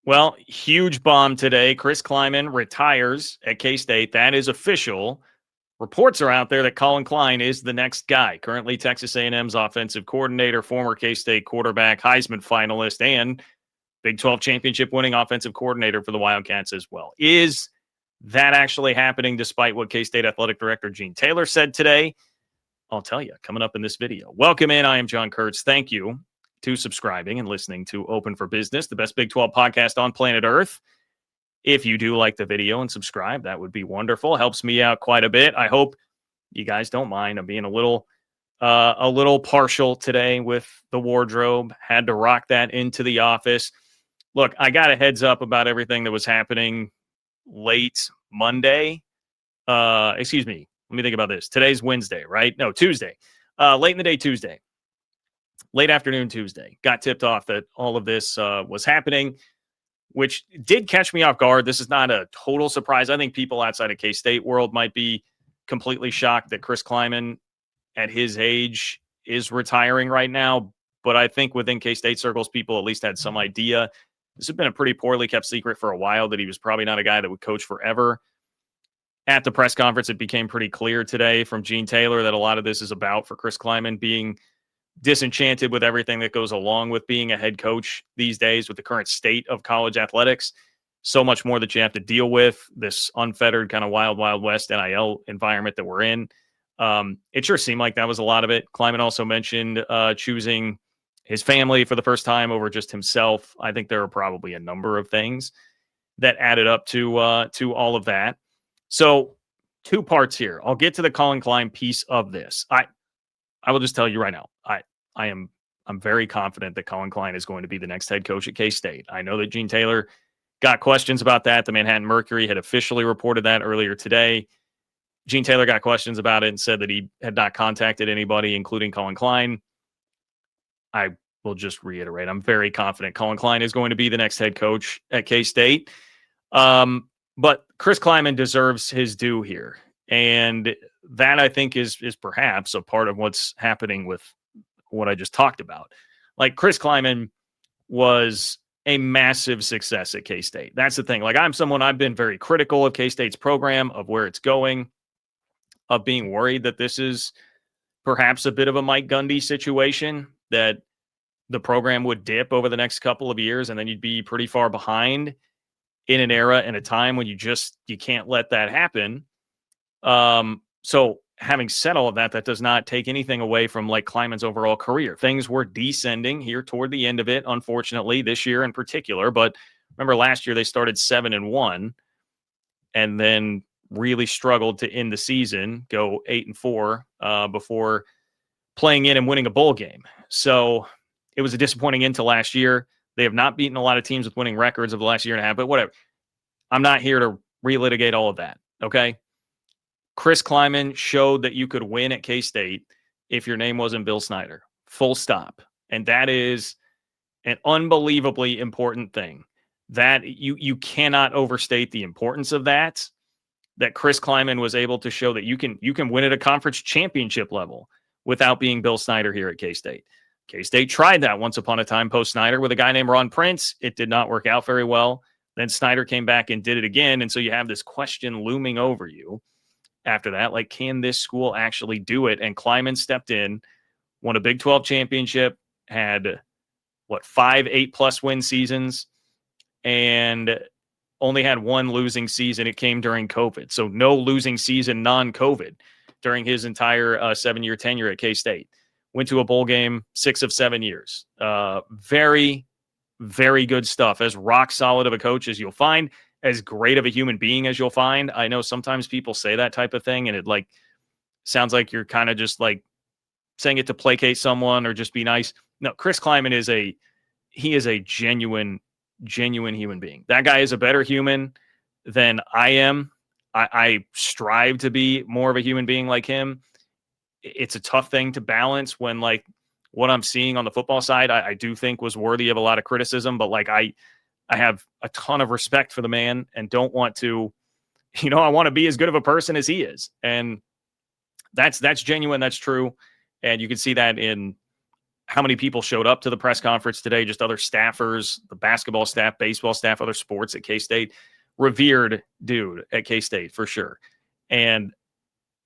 Well, huge bomb today. Chris Klieman retires at K-State. That is official. Reports are out there that Colin Klein is the next guy. Currently Texas A&M's offensive coordinator, former K-State quarterback, Heisman finalist, and Big 12 championship winning offensive coordinator for the Wildcats as well. Is that actually happening despite what K-State athletic director Gene Taylor said today? I'll tell you coming up in this video. Welcome in. I am John Kurtz. Thank you to subscribing and listening to Open for Business, the best Big 12 podcast on planet Earth. If you do like the video and subscribe, that would be wonderful. Helps me out quite a bit. I hope you guys don't mind. I'm being a little partial today with the wardrobe. Had to rock that into the office. Look, I got a heads up about everything that was happening late Monday. Excuse me. Let me think about this. Today's Wednesday, right? No, Tuesday. Late in the day, Tuesday. Late afternoon, Tuesday. Got tipped off that all of this was happening, which did catch me off guard. This is not a total surprise. I think people outside of K-State world might be completely shocked that Chris Klieman at his age is retiring right now. But I think within K-State circles, people at least had some idea. This had been a pretty poorly kept secret for a while that he was probably not a guy that would coach forever. At the press conference, it became pretty clear today from Gene Taylor that a lot of this is about for Chris Klieman being disenchanted with everything that goes along with being a head coach these days with the current state of college athletics. So much more that you have to deal with, this unfettered kind of wild, wild west NIL environment that we're in. It sure seemed like that was a lot of it. Klieman also mentioned choosing his family for the first time over just himself. I think there are probably a number of things that added up to all of that. So 2 parts here. I'll get to the Colin Klein piece of this. I will just tell you right now, I'm very confident that Colin Klein is going to be the next head coach at K-State. I know that Gene Taylor got questions about that. The Manhattan Mercury had officially reported that earlier today. Gene Taylor got questions about it and said that he had not contacted anybody, including Colin Klein. I will just reiterate, I'm very confident Colin Klein is going to be the next head coach at K-State. But Chris Klieman deserves his due here. And that, I think, is perhaps a part of what's happening with what I just talked about. Like, Chris Klieman was a massive success at K-State. That's the thing. Like, I've been very critical of K-State's program, of where it's going, of being worried that this is perhaps a bit of a Mike Gundy situation, that the program would dip over the next couple of years and then you'd be pretty far behind in an era and a time when you can't let that happen. So having said all of that, that does not take anything away from like Klieman's overall career. Things were descending here toward the end of it, unfortunately, this year in particular. But remember, last year they started 7-1 and then really struggled to end the season, go 8-4 before playing in and winning a bowl game. So it was a disappointing end to last year. They have not beaten a lot of teams with winning records of the last year and a half, but whatever. I'm not here to relitigate all of that. Okay. Chris Klieman showed that you could win at K-State if your name wasn't Bill Snyder. Full stop. And that is an unbelievably important thing. That you cannot overstate the importance of that. That Chris Klieman was able to show that you can win at a conference championship level without being Bill Snyder here at K-State. K-State tried that once upon a time post-Snyder with a guy named Ron Prince. It did not work out very well. Then Snyder came back and did it again. And so you have this question looming over you after that. Like, can this school actually do it? And Klieman stepped in, won a Big 12 championship, had, 5 8+ win seasons, and only had one losing season. It came during COVID. So no losing season, non-COVID, during his entire 7-year tenure at K-State. Went to a bowl game 6 of 7 years. Very, very good stuff. As rock solid of a coach as you'll find, as great of a human being as you'll find. I know sometimes people say that type of thing, and it sounds like you're kind of just saying it to placate someone or just be nice. No, Chris Klieman is a genuine human being. That guy is a better human than I am. I strive to be more of a human being like him. It's a tough thing to balance when what I'm seeing on the football side, I do think was worthy of a lot of criticism, but I have a ton of respect for the man and don't want to, I want to be as good of a person as he is. And that's genuine. That's true. And you can see that in how many people showed up to the press conference today, just other staffers, the basketball staff, baseball staff, other sports at K-State. Revered dude at K-State for sure. And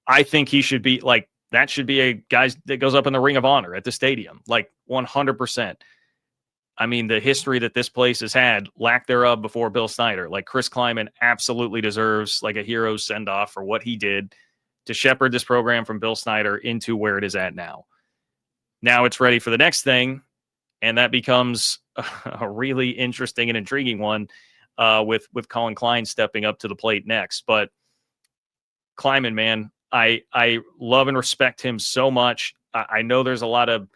I think he should be like, that should be a guy that goes up in the Ring of Honor at the stadium, like 100%. I mean, the history that this place has had, lack thereof before Bill Snyder, like Chris Klieman absolutely deserves like a hero's send-off for what he did to shepherd this program from Bill Snyder into where it is at now. Now it's ready for the next thing, and that becomes a really interesting and intriguing one with Colin Klein stepping up to the plate next. But Klieman, man, I love and respect him so much. I know there's a lot of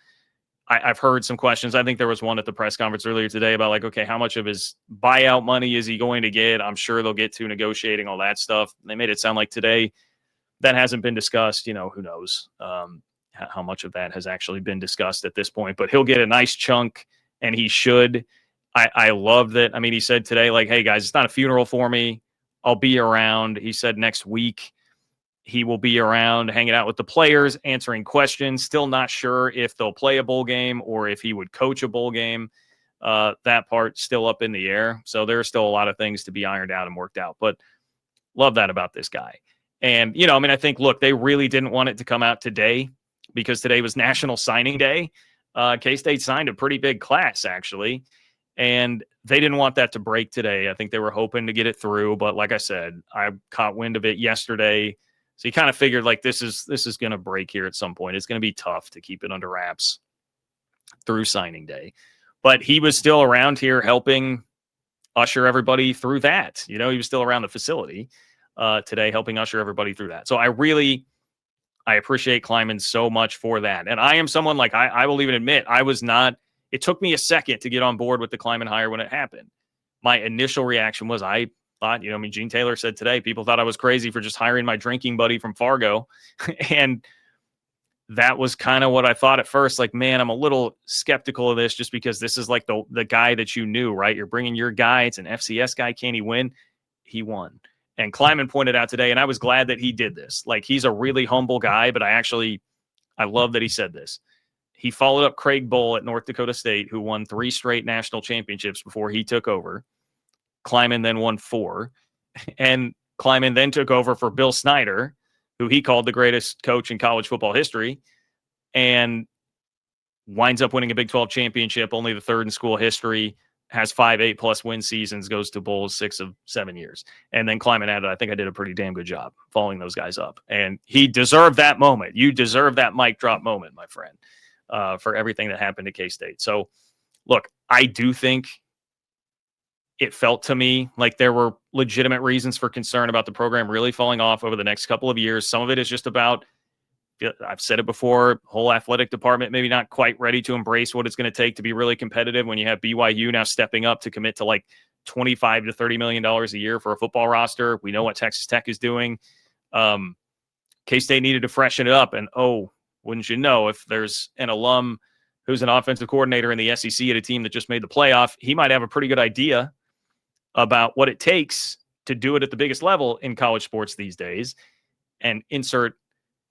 I've heard some questions. I think there was one at the press conference earlier today about like, okay, how much of his buyout money is he going to get? I'm sure they'll get to negotiating all that stuff. They made it sound like today that hasn't been discussed. You know, who knows how much of that has actually been discussed at this point, but he'll get a nice chunk and he should. I love that. I mean, he said today, like, hey guys, it's not a funeral for me. I'll be around. He said next week he will be around hanging out with the players, answering questions. Still not sure if they'll play a bowl game or if he would coach a bowl game. That part's still up in the air. So there's still a lot of things to be ironed out and worked out. But love that about this guy. And, you know, I mean, I think, look, they really didn't want it to come out today because today was National Signing Day. K-State signed a pretty big class, actually. And they didn't want that to break today. I think they were hoping to get it through. But like I said, I caught wind of it yesterday. So you kind of figured like this is going to break here at some point. It's going to be tough to keep it under wraps through signing day. But he was still around here helping usher everybody through that. You know, he was still around the facility today helping usher everybody through that. So I appreciate Klieman so much for that. And I am someone like I will even admit it took me a second to get on board with the Klieman hire when it happened. My initial reaction was I thought, you know, I mean, Gene Taylor said today, people thought I was crazy for just hiring my drinking buddy from Fargo. And that was kind of what I thought at first. Like, man, I'm a little skeptical of this just because this is like the guy that you knew, right? You're bringing your guy. It's an FCS guy. Can he win? He won. And Klieman pointed out today, and I was glad that he did this. Like, he's a really humble guy, but I love that he said this. He followed up Craig Bull at North Dakota State, who won 3 straight national championships before he took over. Klieman then won 4. And Klieman then took over for Bill Snyder, who he called the greatest coach in college football history, and winds up winning a Big 12 championship, only the 3rd in school history, has 5 8+ win seasons, goes to bowls 6 of 7 years. And then Klieman added, I think I did a pretty damn good job following those guys up. And he deserved that moment. You deserve that mic drop moment, my friend, for everything that happened at K-State. So, look, I do think it felt to me like there were legitimate reasons for concern about the program really falling off over the next couple of years. Some of it is just about, I've said it before, whole athletic department maybe not quite ready to embrace what it's going to take to be really competitive when you have BYU now stepping up to commit to like $25 to $30 million a year for a football roster. We know what Texas Tech is doing. K-State needed to freshen it up. And, wouldn't you know, if there's an alum who's an offensive coordinator in the SEC at a team that just made the playoff, he might have a pretty good idea about what it takes to do it at the biggest level in college sports these days, and insert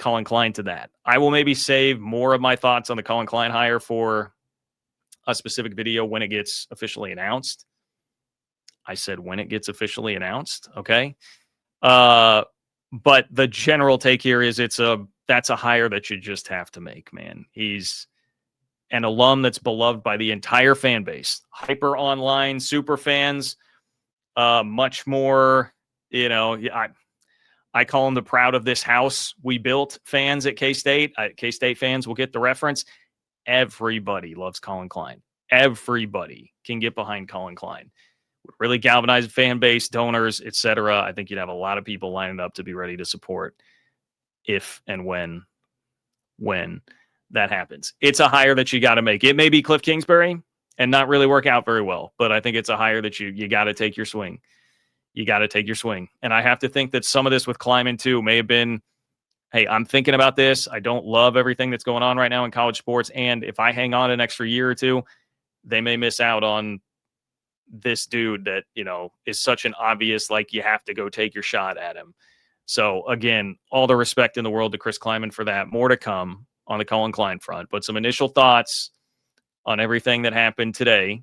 Colin Klein to that. I will maybe save more of my thoughts on the Colin Klein hire for a specific video when it gets officially announced. I said when it gets officially announced, okay? But the general take here is that's a hire that you just have to make, man. He's an alum that's beloved by the entire fan base. Hyper online, super fans, much more, you know, I call them the proud of this house we built fans at K-State. K-State fans will get the reference. Everybody loves Colin Klein. Everybody can get behind Colin Klein. Really galvanize fan base, donors, etc. I think you'd have a lot of people lining up to be ready to support if and when that happens. It's a hire that you got to make. It may be Cliff Kingsbury and not really work out very well, but I think it's a hire that you got to take your swing. You got to take your swing. And I have to think that some of this with Klieman too may have been, hey, I'm thinking about this. I don't love everything that's going on right now in college sports. And if I hang on an extra year or two, they may miss out on this dude that, you know, is such an obvious, like, you have to go take your shot at him. So again, all the respect in the world to Chris Klieman for that. More to come on the Colin Klein front, but some initial thoughts on everything that happened today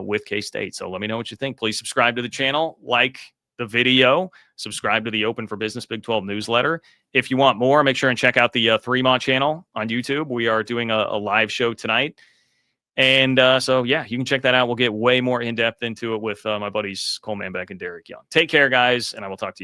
with K-State. So let me know what you think. Please subscribe to the channel, like the video, subscribe to the Open for Business Big 12 newsletter. If you want more, make sure and check out the Threemont channel on YouTube. We are doing a live show tonight. And so, yeah, you can check that out. We'll get way more in-depth into it with my buddies Cole Manbeck and Derek Young. Take care, guys, and I will talk to you soon.